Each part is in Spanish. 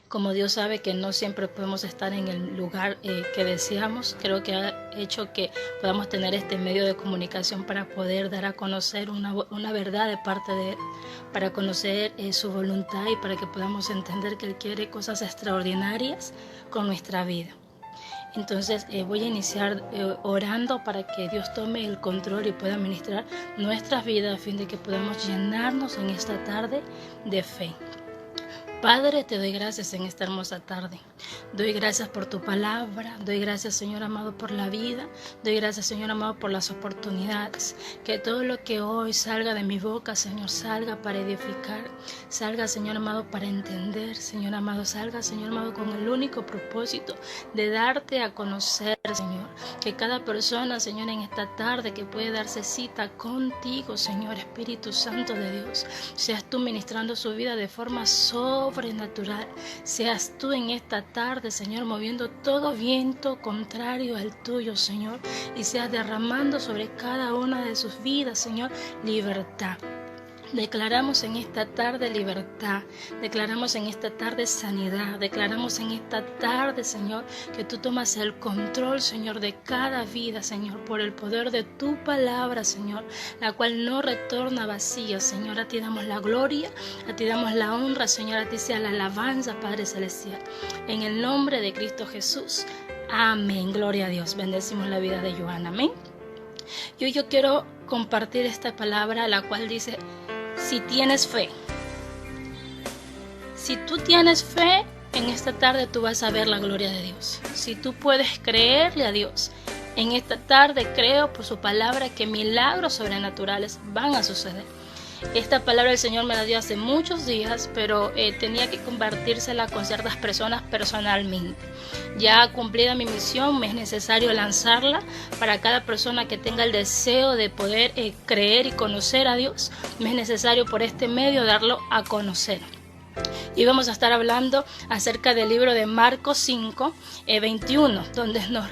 Como Dios sabe que no siempre podemos estar en el lugar que deseamos, creo que ha hecho que podamos tener este medio de comunicación para poder dar a conocer una verdad de parte de Él, para conocer su voluntad y para que podamos entender que Él quiere cosas extraordinarias con nuestra vida. Entonces voy a iniciar orando para que Dios tome el control y pueda ministrar nuestras vidas a fin de que podamos llenarnos en esta tarde de fe. Padre, te doy gracias en esta hermosa tarde. Doy gracias por tu palabra. Doy gracias, Señor amado, por la vida. Doy gracias, Señor amado, por las oportunidades. Que todo lo que hoy salga de mi boca, Señor, salga para edificar. Salga, Señor amado, para entender. Señor amado, salga, Señor amado, con el único propósito de darte a conocer, Señor. Que cada persona, Señor, en esta tarde que puede darse cita contigo, Señor, Espíritu Santo de Dios, seas tú ministrando su vida de forma sobrenatural. Seas tú en esta tarde, Señor, moviendo todo viento contrario al tuyo, Señor, y seas derramando sobre cada una de sus vidas, Señor, libertad. Declaramos en esta tarde libertad, declaramos en esta tarde sanidad, declaramos en esta tarde, Señor, que tú tomas el control, Señor, de cada vida, Señor, por el poder de tu palabra, Señor, la cual no retorna vacía, Señor. A ti damos la gloria, a ti damos la honra, Señor, a ti sea la alabanza, Padre Celestial. En el nombre de Cristo Jesús, amén. Gloria a Dios. Bendecimos la vida de Joana, amén. Yo quiero compartir esta palabra, la cual dice: si tienes fe. Si tú tienes fe, en esta tarde tú vas a ver la gloria de Dios. Si tú puedes creerle a Dios, en esta tarde creo por su palabra que milagros sobrenaturales van a suceder. Esta palabra el Señor me la dio hace muchos días, pero tenía que compartírsela con ciertas personas personalmente. Ya cumplida mi misión, me es necesario lanzarla para cada persona que tenga el deseo de poder creer y conocer a Dios. Me es necesario por este medio darlo a conocer. Y vamos a estar hablando acerca del libro de Marcos 5, 21, donde nos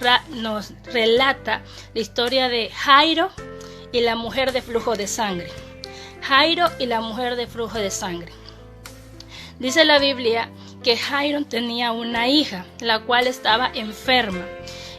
relata la historia de Jairo y la mujer de flujo de sangre. Jairo y la mujer de flujo de sangre. Dice la Biblia que Jairo tenía una hija, la cual estaba enferma.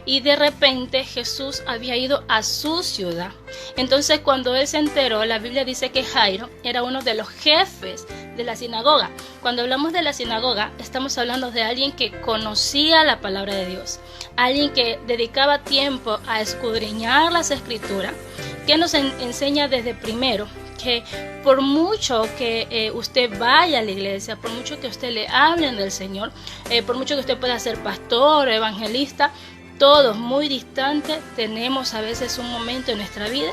Y de repente Jesús había ido a su ciudad. Entonces cuando él se enteró, la Biblia dice que Jairo era uno de los jefes de la sinagoga. Cuando hablamos de la sinagoga, estamos hablando de alguien que conocía la palabra de Dios. Alguien que dedicaba tiempo a escudriñar las escrituras, que nos enseña desde primero que por mucho que usted vaya a la iglesia, por mucho que usted le hablen del Señor, por mucho que usted pueda ser pastor o evangelista, todos muy distantes tenemos a veces un momento en nuestra vida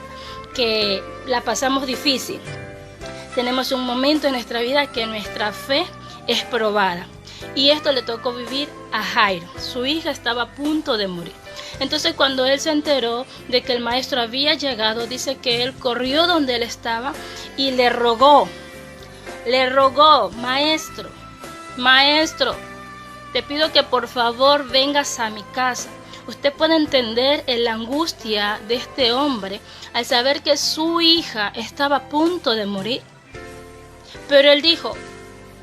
que la pasamos difícil. Tenemos un momento en nuestra vida que nuestra fe es probada. Y esto le tocó vivir a Jairo. Su hija estaba a punto de morir. Entonces cuando él se enteró de que el maestro había llegado, dice que él corrió donde él estaba y le rogó, maestro, te pido que por favor vengas a mi casa. Usted puede entender la angustia de este hombre al saber que su hija estaba a punto de morir. Pero él dijo: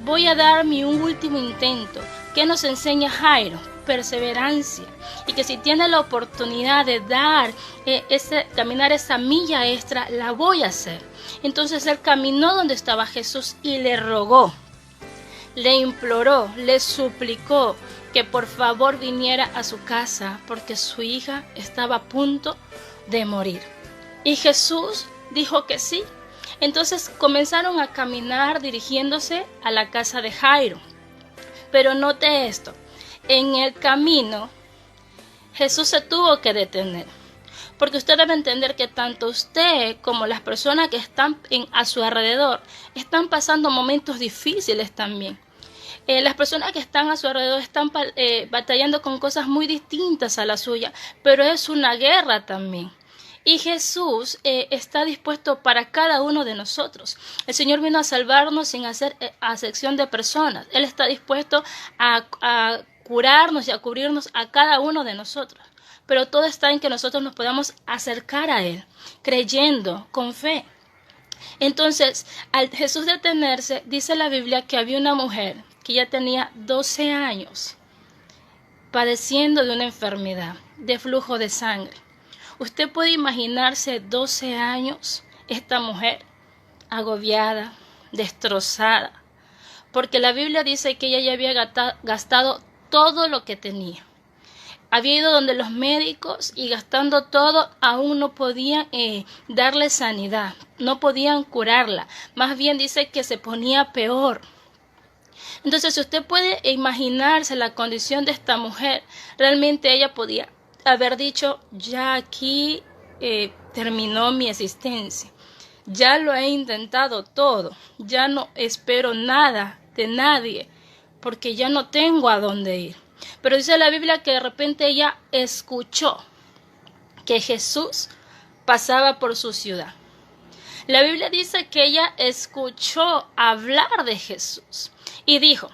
voy a dar mi último intento. ¿Qué nos enseña Jairo? Perseverancia. Y que si tiene la oportunidad de caminar esa milla extra, la voy a hacer. Entonces él caminó donde estaba Jesús y le rogó, le imploró, le suplicó que por favor viniera a su casa porque su hija estaba a punto de morir. Y Jesús dijo que sí. Entonces comenzaron a caminar dirigiéndose a la casa de Jairo. Pero note esto, en el camino Jesús se tuvo que detener. Porque usted debe entender que tanto usted como las personas que están a su alrededor están pasando momentos difíciles también. Las personas que están a su alrededor están batallando con cosas muy distintas a la suya, pero es una guerra también. Y Jesús está dispuesto para cada uno de nosotros. El Señor vino a salvarnos sin hacer acepción de personas. Él está dispuesto a curarnos y a cubrirnos a cada uno de nosotros. Pero todo está en que nosotros nos podamos acercar a Él, creyendo, con fe. Entonces, al Jesús detenerse, dice la Biblia que había una mujer que ya tenía 12 años padeciendo de una enfermedad, de flujo de sangre. Usted puede imaginarse 12 años, esta mujer agobiada, destrozada, porque la Biblia dice que ella ya había gastado todo lo que tenía. Había ido donde los médicos y gastando todo aún no podían darle sanidad, no podían curarla. Más bien dice que se ponía peor. Entonces, si usted puede imaginarse la condición de esta mujer, realmente ella podía haber dicho, ya aquí terminó mi existencia. Ya lo he intentado todo, ya no espero nada de nadie, porque ya no tengo a dónde ir. Pero dice la Biblia que de repente ella escuchó que Jesús pasaba por su ciudad. La Biblia dice que ella escuchó hablar de Jesús y dijo,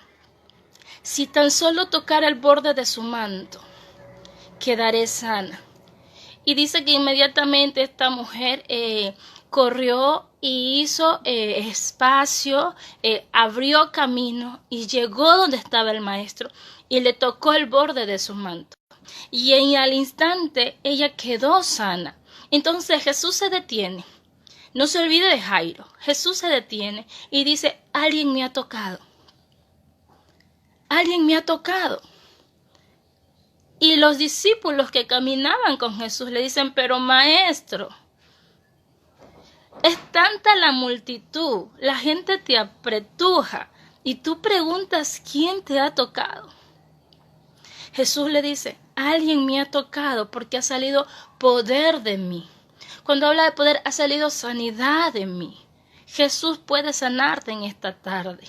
si tan solo tocara el borde de su manto, quedaré sana. Y dice que inmediatamente esta mujer corrió y hizo espacio, abrió camino y llegó donde estaba el maestro y le tocó el borde de su manto. Y al instante ella quedó sana. Entonces Jesús se detiene. No se olvide de Jairo. Jesús se detiene y dice, alguien me ha tocado. Alguien me ha tocado. Y los discípulos que caminaban con Jesús le dicen, pero maestro, es tanta la multitud, la gente te apretuja y tú preguntas quién te ha tocado. Jesús le dice, alguien me ha tocado porque ha salido poder de mí. Cuando habla de poder, ha salido sanidad de mí. Jesús puede sanarte en esta tarde.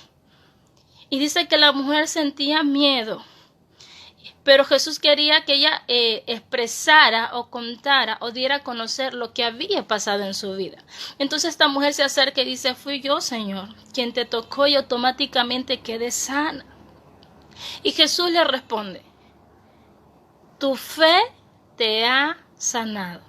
Y dice que la mujer sentía miedo. Pero Jesús quería que ella expresara o contara o diera a conocer lo que había pasado en su vida. Entonces esta mujer se acerca y dice, fui yo, Señor, quien te tocó y automáticamente quedé sana. Y Jesús le responde, tu fe te ha sanado.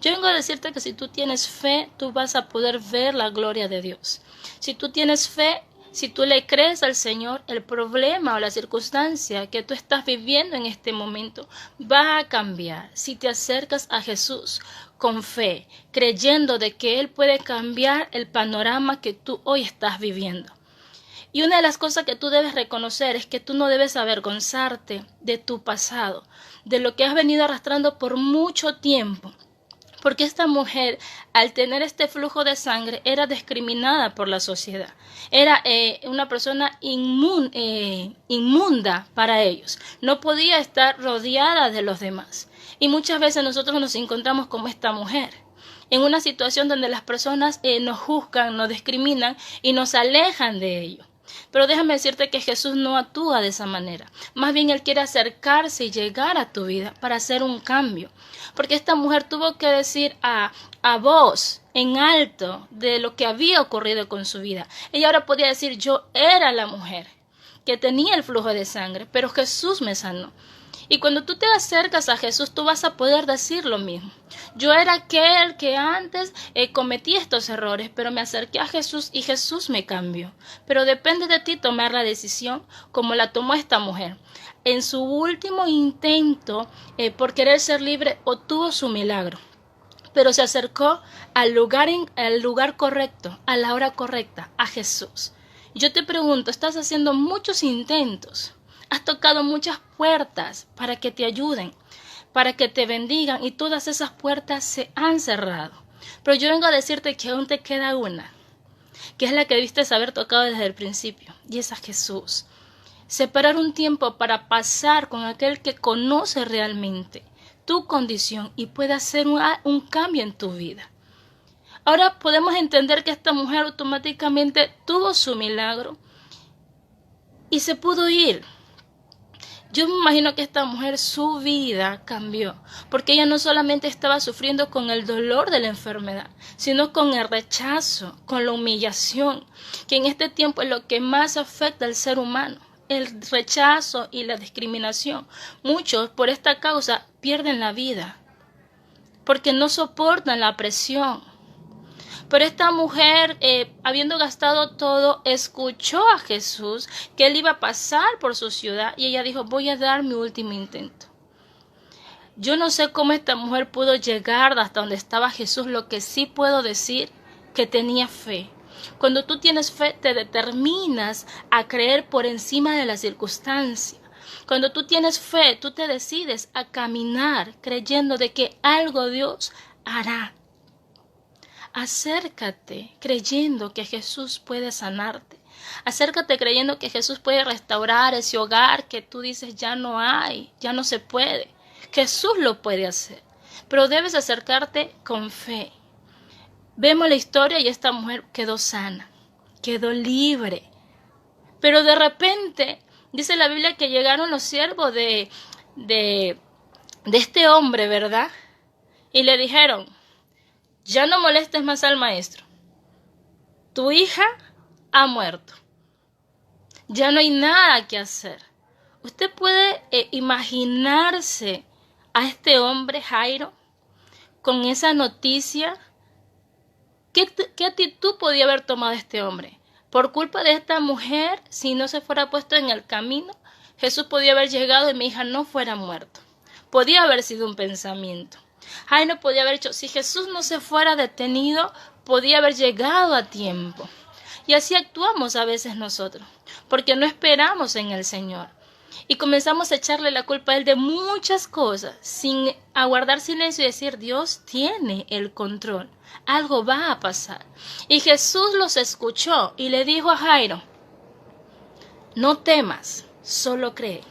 Yo vengo a decirte que si tú tienes fe, tú vas a poder ver la gloria de Dios. Si tú tienes fe, si tú le crees al Señor, el problema o la circunstancia que tú estás viviendo en este momento va a cambiar. Si te acercas a Jesús con fe, creyendo de que Él puede cambiar el panorama que tú hoy estás viviendo. Y una de las cosas que tú debes reconocer es que tú no debes avergonzarte de tu pasado, de lo que has venido arrastrando por mucho tiempo. Porque esta mujer, al tener este flujo de sangre, era discriminada por la sociedad. Era una persona inmunda para ellos. No podía estar rodeada de los demás. Y muchas veces nosotros nos encontramos como esta mujer, en una situación donde las personas nos juzgan, nos discriminan y nos alejan de ellos. Pero déjame decirte que Jesús no actúa de esa manera. Más bien Él quiere acercarse y llegar a tu vida para hacer un cambio. Porque esta mujer tuvo que decir a voz en alto de lo que había ocurrido con su vida. Ella ahora podía decir, yo era la mujer que tenía el flujo de sangre, pero Jesús me sanó. Y cuando tú te acercas a Jesús, tú vas a poder decir lo mismo. Yo era aquel que antes cometí estos errores, pero me acerqué a Jesús y Jesús me cambió. Pero depende de ti tomar la decisión como la tomó esta mujer. En su último intento por querer ser libre, obtuvo su milagro. Pero se acercó al lugar correcto, a la hora correcta, a Jesús. Yo te pregunto, ¿estás haciendo muchos intentos? Has tocado muchas puertas para que te ayuden, para que te bendigan y todas esas puertas se han cerrado. Pero yo vengo a decirte que aún te queda una, que es la que debiste haber tocado desde el principio, y es a Jesús. Separar un tiempo para pasar con aquel que conoce realmente tu condición y puede hacer un cambio en tu vida. Ahora podemos entender que esta mujer automáticamente tuvo su milagro y se pudo ir. Yo me imagino que esta mujer, su vida cambió, porque ella no solamente estaba sufriendo con el dolor de la enfermedad, sino con el rechazo, con la humillación, que en este tiempo es lo que más afecta al ser humano, el rechazo y la discriminación. Muchos por esta causa pierden la vida, porque no soportan la presión, Pero esta mujer, habiendo gastado todo, escuchó a Jesús que él iba a pasar por su ciudad y ella dijo, voy a dar mi último intento. Yo no sé cómo esta mujer pudo llegar hasta donde estaba Jesús, lo que sí puedo decir que tenía fe. Cuando tú tienes fe, te determinas a creer por encima de la circunstancia. Cuando tú tienes fe, tú te decides a caminar creyendo de que algo Dios hará. Acércate creyendo que Jesús puede sanarte. Acércate creyendo que Jesús puede restaurar ese hogar que tú dices ya no hay, ya no se puede. Jesús lo puede hacer, pero debes acercarte con fe. Vemos la historia y esta mujer quedó sana, quedó libre. Pero de repente, dice la Biblia que llegaron los siervos de este hombre, ¿verdad? Y le dijeron, ya no molestes más al maestro. Tu hija ha muerto. Ya no hay nada que hacer. Usted puede imaginarse a este hombre, Jairo, con esa noticia. ¿Qué actitud podía haber tomado este hombre? Por culpa de esta mujer, si no se fuera puesto en el camino, Jesús podía haber llegado y mi hija no fuera muerta. Podía haber sido un pensamiento. Jairo podía haber dicho, si Jesús no se fuera detenido, podía haber llegado a tiempo. Y así actuamos a veces nosotros, porque no esperamos en el Señor. Y comenzamos a echarle la culpa a Él de muchas cosas, sin aguardar silencio y decir, Dios tiene el control, algo va a pasar. Y Jesús los escuchó y le dijo a Jairo, no temas, solo cree.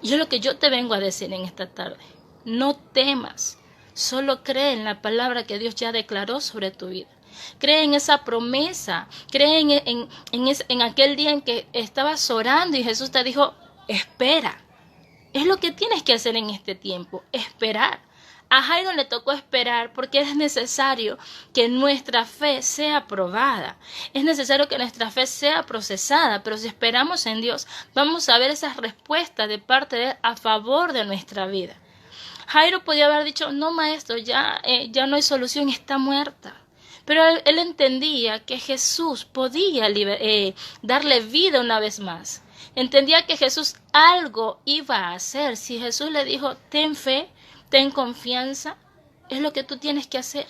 Y es lo que yo te vengo a decir en esta tarde. No temas, solo cree en la palabra que Dios ya declaró sobre tu vida. Cree en esa promesa, cree en aquel día en que estabas orando y Jesús te dijo, espera. Es lo que tienes que hacer en este tiempo, esperar. A Jairo le tocó esperar porque es necesario que nuestra fe sea probada. Es necesario que nuestra fe sea procesada, pero si esperamos en Dios, vamos a ver esas respuestas de parte de Él a favor de nuestra vida. Jairo podía haber dicho, no maestro, ya no hay solución, está muerta. Pero él entendía que Jesús podía darle vida una vez más. Entendía que Jesús algo iba a hacer. Si Jesús le dijo, ten fe, ten confianza, es lo que tú tienes que hacer.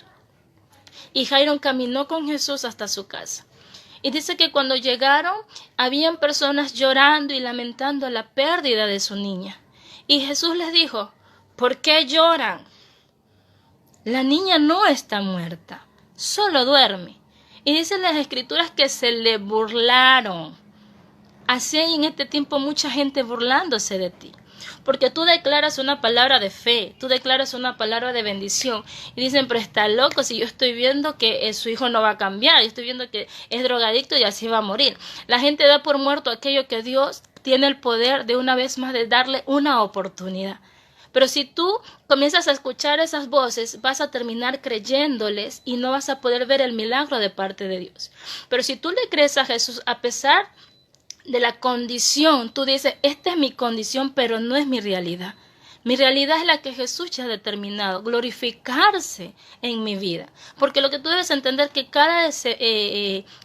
Y Jairo caminó con Jesús hasta su casa. Y dice que cuando llegaron, habían personas llorando y lamentando la pérdida de su niña. Y Jesús les dijo, ¿por qué lloran? La niña no está muerta, solo duerme. Y dicen las escrituras que se le burlaron. Así hay en este tiempo mucha gente burlándose de ti. Porque tú declaras una palabra de fe, tú declaras una palabra de bendición. Y dicen, pero está loco si yo estoy viendo que su hijo no va a cambiar, yo estoy viendo que es drogadicto y así va a morir. La gente da por muerto aquello que Dios tiene el poder de una vez más de darle una oportunidad. Pero si tú comienzas a escuchar esas voces, vas a terminar creyéndoles y no vas a poder ver el milagro de parte de Dios. Pero si tú le crees a Jesús, a pesar de la condición, tú dices, esta es mi condición, pero no es mi realidad. Mi realidad es la que Jesús ya ha determinado, glorificarse en mi vida. Porque lo que tú debes entender que cada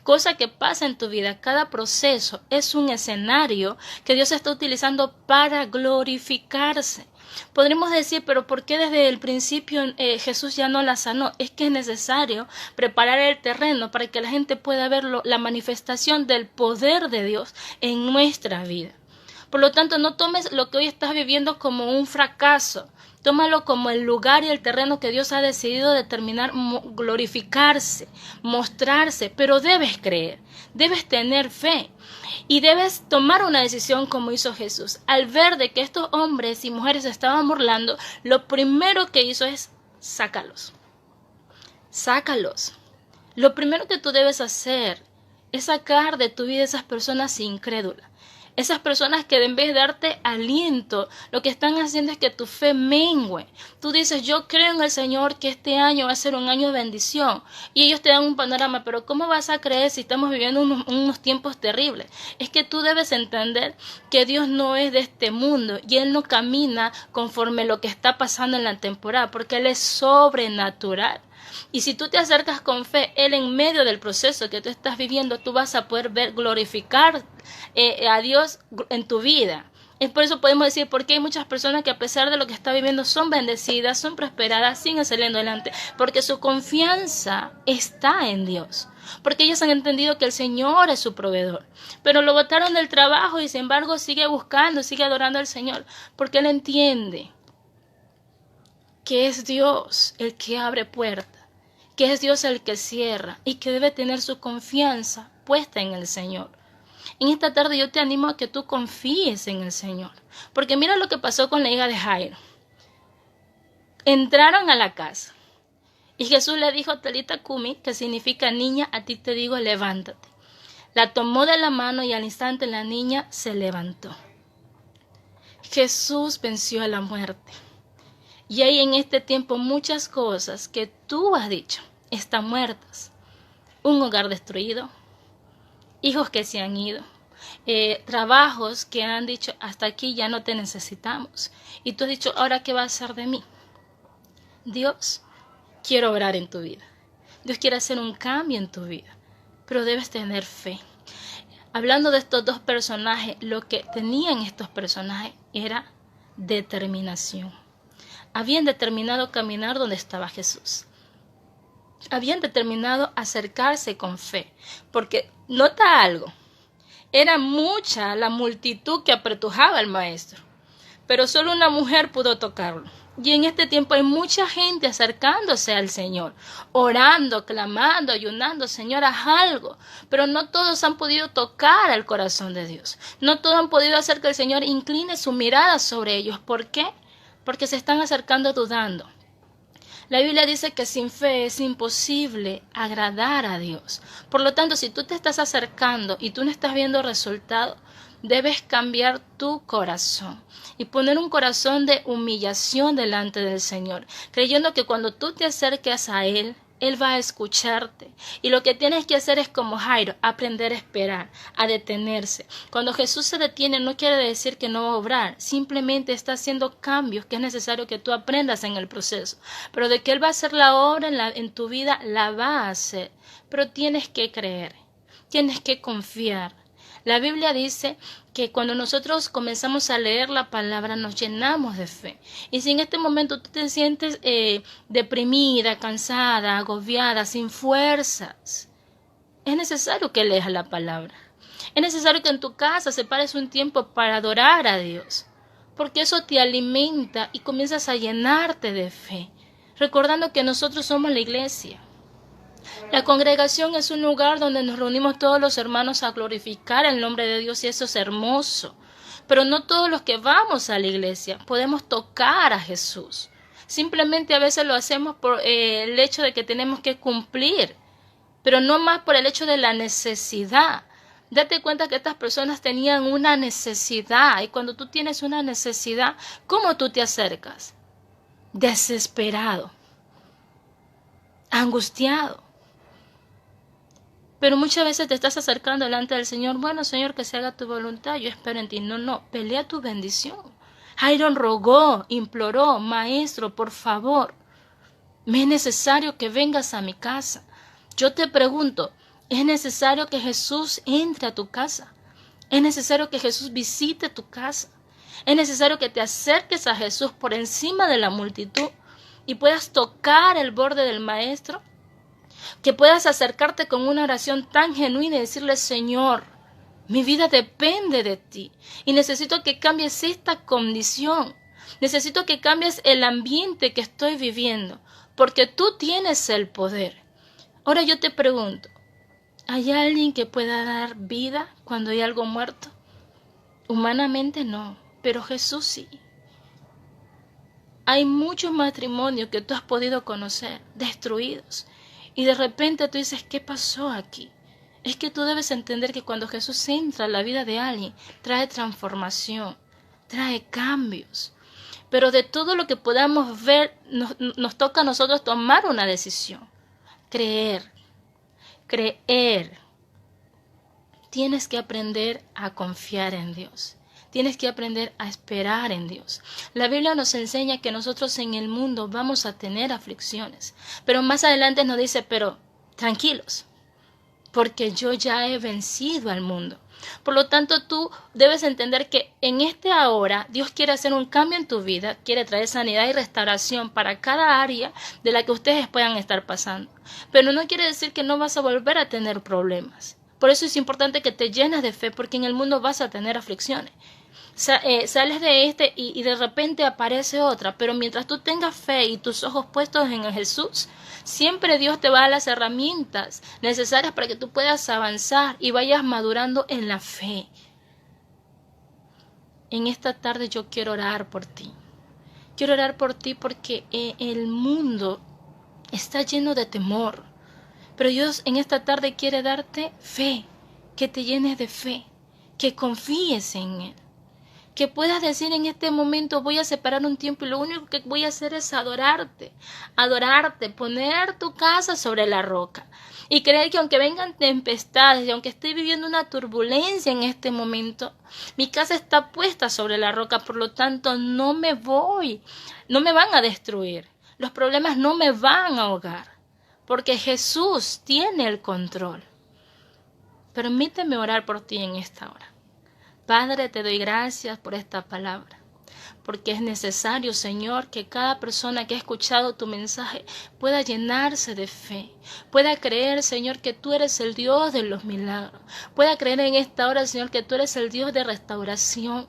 cosa que pasa en tu vida, cada proceso es un escenario que Dios está utilizando para glorificarse. Podremos decir, pero ¿por qué desde el principio Jesús ya no la sanó? Es que es necesario preparar el terreno para que la gente pueda ver la manifestación del poder de Dios en nuestra vida. Por lo tanto, no tomes lo que hoy estás viviendo como un fracaso. Tómalo como el lugar y el terreno que Dios ha decidido determinar, glorificarse, mostrarse, pero debes creer, debes tener fe y debes tomar una decisión como hizo Jesús. Al ver de que estos hombres y mujeres se estaban burlando, lo primero que hizo es sácalos. Sácalos. Lo primero que tú debes hacer es sacar de tu vida esas personas incrédulas. Esas personas que en vez de darte aliento, lo que están haciendo es que tu fe mengüe. Tú dices, yo creo en el Señor que este año va a ser un año de bendición. Y ellos te dan un panorama, pero ¿cómo vas a creer si estamos viviendo unos tiempos terribles? Es que tú debes entender que Dios no es de este mundo y Él no camina conforme lo que está pasando en la temporada, porque Él es sobrenatural. Y si tú te acercas con fe, Él en medio del proceso que tú estás viviendo, tú vas a poder ver glorificar a Dios en tu vida. Es por eso podemos decir, porque hay muchas personas que a pesar de lo que está viviendo son bendecidas, son prosperadas, siguen saliendo adelante, porque su confianza está en Dios, porque ellos han entendido que el Señor es su proveedor. Pero lo botaron del trabajo y sin embargo sigue buscando, sigue adorando al Señor, porque Él entiende que es Dios el que abre puertas, que es Dios el que cierra y que debe tener su confianza puesta en el Señor. En esta tarde yo te animo a que tú confíes en el Señor. Porque mira lo que pasó con la hija de Jairo. Entraron a la casa y Jesús le dijo Talita Kumi, que significa niña, a ti te digo, levántate. La tomó de la mano y al instante la niña se levantó. Jesús venció a la muerte. Y hay en este tiempo muchas cosas que tú has dicho están muertas. Un hogar destruido, hijos que se han ido, trabajos que han dicho hasta aquí ya no te necesitamos. Y tú has dicho, ¿ahora qué va a hacer de mí? Dios quiere obrar en tu vida. Dios quiere hacer un cambio en tu vida. Pero debes tener fe. Hablando de estos dos personajes, lo que tenían estos personajes era determinación. Habían determinado caminar donde estaba Jesús. Habían determinado acercarse con fe. Porque, nota algo, era mucha la multitud que apretujaba al maestro, pero solo una mujer pudo tocarlo. Y en este tiempo hay mucha gente acercándose al Señor, orando, clamando, ayunando, Señor, haz algo. Pero no todos han podido tocar al corazón de Dios. No todos han podido hacer que el Señor incline su mirada sobre ellos. ¿Por qué? Porque se están acercando dudando. La Biblia dice que sin fe es imposible agradar a Dios. Por lo tanto, si tú te estás acercando y tú no estás viendo resultado, debes cambiar tu corazón y poner un corazón de humillación delante del Señor, creyendo que cuando tú te acerques a Él, Él va a escucharte. Y lo que tienes que hacer es como Jairo, aprender a esperar, a detenerse. Cuando Jesús se detiene no quiere decir que no va a obrar, simplemente está haciendo cambios que es necesario que tú aprendas en el proceso. Pero de que Él va a hacer la obra en tu vida, la va a hacer. Pero tienes que creer, tienes que confiar. La Biblia dice que cuando nosotros comenzamos a leer la palabra nos llenamos de fe. Y si en este momento tú te sientes deprimida, cansada, agobiada, sin fuerzas, es necesario que leas la palabra. Es necesario que en tu casa separes un tiempo para adorar a Dios, porque eso te alimenta y comienzas a llenarte de fe, recordando que nosotros somos la iglesia. La congregación es un lugar donde nos reunimos todos los hermanos a glorificar el nombre de Dios y eso es hermoso. Pero no todos los que vamos a la iglesia podemos tocar a Jesús. Simplemente a veces lo hacemos por el hecho de que tenemos que cumplir, pero no más por el hecho de la necesidad. Date cuenta que estas personas tenían una necesidad y cuando tú tienes una necesidad, ¿cómo tú te acercas? Desesperado, angustiado. Pero muchas veces te estás acercando delante del Señor. Bueno, Señor, que se haga tu voluntad. Yo espero en ti. No. Pelea tu bendición. Jairo rogó, imploró. Maestro, por favor, me es necesario que vengas a mi casa. Yo te pregunto, ¿es necesario que Jesús entre a tu casa? ¿Es necesario que Jesús visite tu casa? ¿Es necesario que te acerques a Jesús por encima de la multitud y puedas tocar el borde del Maestro? Que puedas acercarte con una oración tan genuina y decirle, Señor, mi vida depende de ti y necesito que cambies esta condición. Necesito que cambies el ambiente que estoy viviendo, porque tú tienes el poder. Ahora yo te pregunto, ¿hay alguien que pueda dar vida cuando hay algo muerto? Humanamente no, pero Jesús sí. Hay muchos matrimonios que tú has podido conocer, destruidos. Y de repente tú dices, ¿qué pasó aquí? Es que tú debes entender que cuando Jesús entra en la vida de alguien, trae transformación, trae cambios. Pero de todo lo que podamos ver, nos toca a nosotros tomar una decisión. Creer. Tienes que aprender a confiar en Dios. Tienes que aprender a esperar en Dios. La Biblia nos enseña que nosotros en el mundo vamos a tener aflicciones. Pero más adelante nos dice, pero tranquilos, porque yo ya he vencido al mundo. Por lo tanto, tú debes entender que en este ahora Dios quiere hacer un cambio en tu vida, quiere traer sanidad y restauración para cada área de la que ustedes puedan estar pasando. Pero no quiere decir que no vas a volver a tener problemas. Por eso es importante que te llenes de fe, porque en el mundo vas a tener aflicciones. Sales de y de repente aparece otra, pero mientras tú tengas fe y tus ojos puestos en Jesús, siempre Dios te va a dar las herramientas necesarias para que tú puedas avanzar y vayas madurando en la fe. En esta tarde yo quiero orar por ti. Quiero orar por ti porque el mundo está lleno de temor, pero Dios en esta tarde quiere darte fe, que te llenes de fe, que confíes en Él. Que puedas decir en este momento, voy a separar un tiempo y lo único que voy a hacer es adorarte, poner tu casa sobre la roca y creer que aunque vengan tempestades y aunque esté viviendo una turbulencia en este momento, mi casa está puesta sobre la roca, por lo tanto no me van a destruir, los problemas no me van a ahogar, porque Jesús tiene el control. Permíteme orar por ti en esta hora. Padre, te doy gracias por esta palabra, porque es necesario, Señor, que cada persona que ha escuchado tu mensaje pueda llenarse de fe, pueda creer, Señor, que tú eres el Dios de los milagros, pueda creer en esta hora, Señor, que tú eres el Dios de restauración,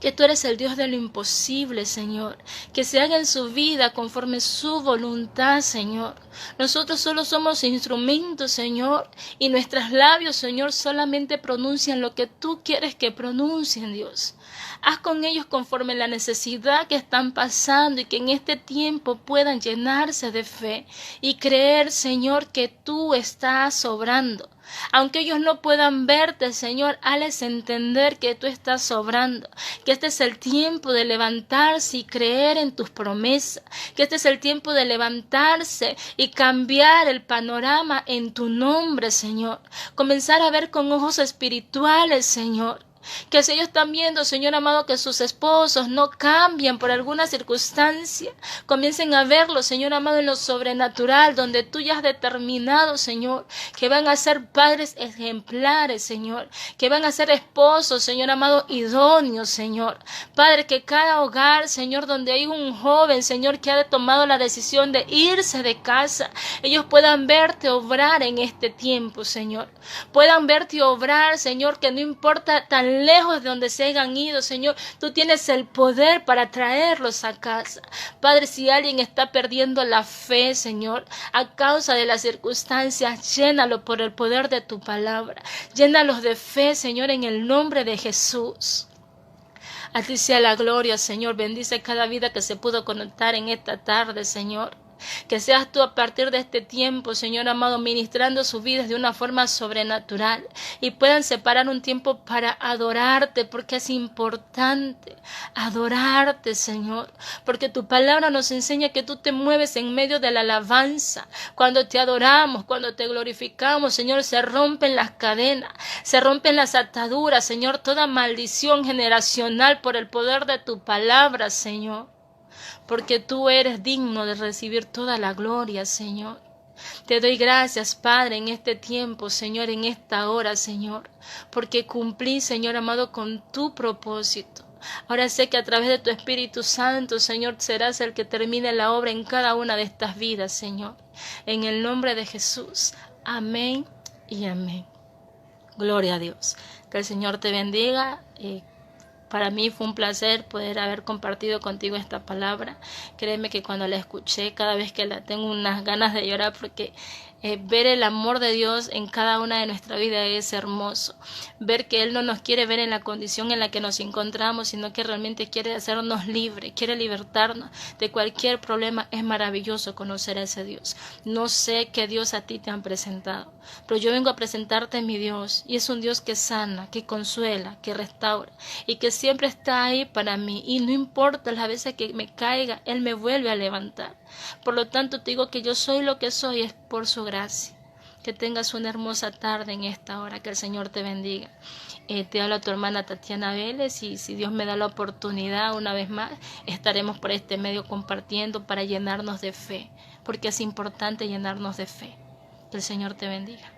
que tú eres el Dios de lo imposible, Señor, que se haga en su vida conforme su voluntad, Señor. Nosotros solo somos instrumentos, Señor, y nuestros labios, Señor, solamente pronuncian lo que tú quieres que pronuncien, Dios. Haz con ellos conforme la necesidad que están pasando y que en este tiempo puedan llenarse de fe y creer, Señor, que tú estás obrando. Aunque ellos no puedan verte, Señor, hazles entender que tú estás obrando, que este es el tiempo de levantarse y creer en tus promesas, que este es el tiempo de levantarse y cambiar el panorama en tu nombre, Señor. Comenzar a ver con ojos espirituales, Señor. Que si ellos están viendo, Señor amado, que sus esposos no cambian por alguna circunstancia, comiencen a verlo, Señor amado, en lo sobrenatural, donde tú ya has determinado, Señor, que van a ser padres ejemplares, Señor, que van a ser esposos, Señor amado, idóneos, Señor. Padre, que cada hogar, Señor, donde hay un joven, Señor, que ha tomado la decisión de irse de casa, ellos puedan verte obrar en este tiempo, Señor. Puedan verte obrar, Señor, que no importa tan lejos de donde se hayan ido, Señor, tú tienes el poder para traerlos a casa. Padre, si alguien está perdiendo la fe, Señor, a causa de las circunstancias, llénalo por el poder de tu palabra. Llénalos de fe, Señor, en el nombre de Jesús. A ti sea la gloria, Señor. Bendice cada vida que se pudo conectar en esta tarde, Señor. Que seas tú a partir de este tiempo, Señor amado, ministrando sus vidas de una forma sobrenatural y puedan separar un tiempo para adorarte, porque es importante adorarte, Señor, porque tu palabra nos enseña que tú te mueves en medio de la alabanza. Cuando te adoramos, cuando te glorificamos, Señor, se rompen las cadenas, se rompen las ataduras, Señor, toda maldición generacional por el poder de tu palabra, Señor. Porque tú eres digno de recibir toda la gloria, Señor. Te doy gracias, Padre, en este tiempo, Señor, en esta hora, Señor, porque cumplí, Señor amado, con tu propósito. Ahora sé que a través de tu Espíritu Santo, Señor, serás el que termine la obra en cada una de estas vidas, Señor. En el nombre de Jesús. Amén y amén. Gloria a Dios. Que el Señor te bendiga. Para mí fue un placer poder haber compartido contigo esta palabra. Créeme que cuando la escuché, cada vez que la tengo unas ganas de llorar, porque ver el amor de Dios en cada una de nuestra vida es hermoso. Ver que Él no nos quiere ver en la condición en la que nos encontramos, sino que realmente quiere hacernos libres, quiere libertarnos de cualquier problema. Es maravilloso conocer a ese Dios. No sé qué Dios a ti te han presentado, pero yo vengo a presentarte mi Dios, y es un Dios que sana, que consuela, que restaura, y que siempre está ahí para mí, y no importa las veces que me caiga, Él me vuelve a levantar. Por lo tanto te digo que yo soy lo que soy es por su gracia. Que tengas una hermosa tarde en esta hora. Que el Señor te bendiga. Te habla tu hermana Tatiana Vélez, y si Dios me da la oportunidad una vez más, estaremos por este medio compartiendo para llenarnos de fe, porque es importante llenarnos de fe. Que el Señor te bendiga.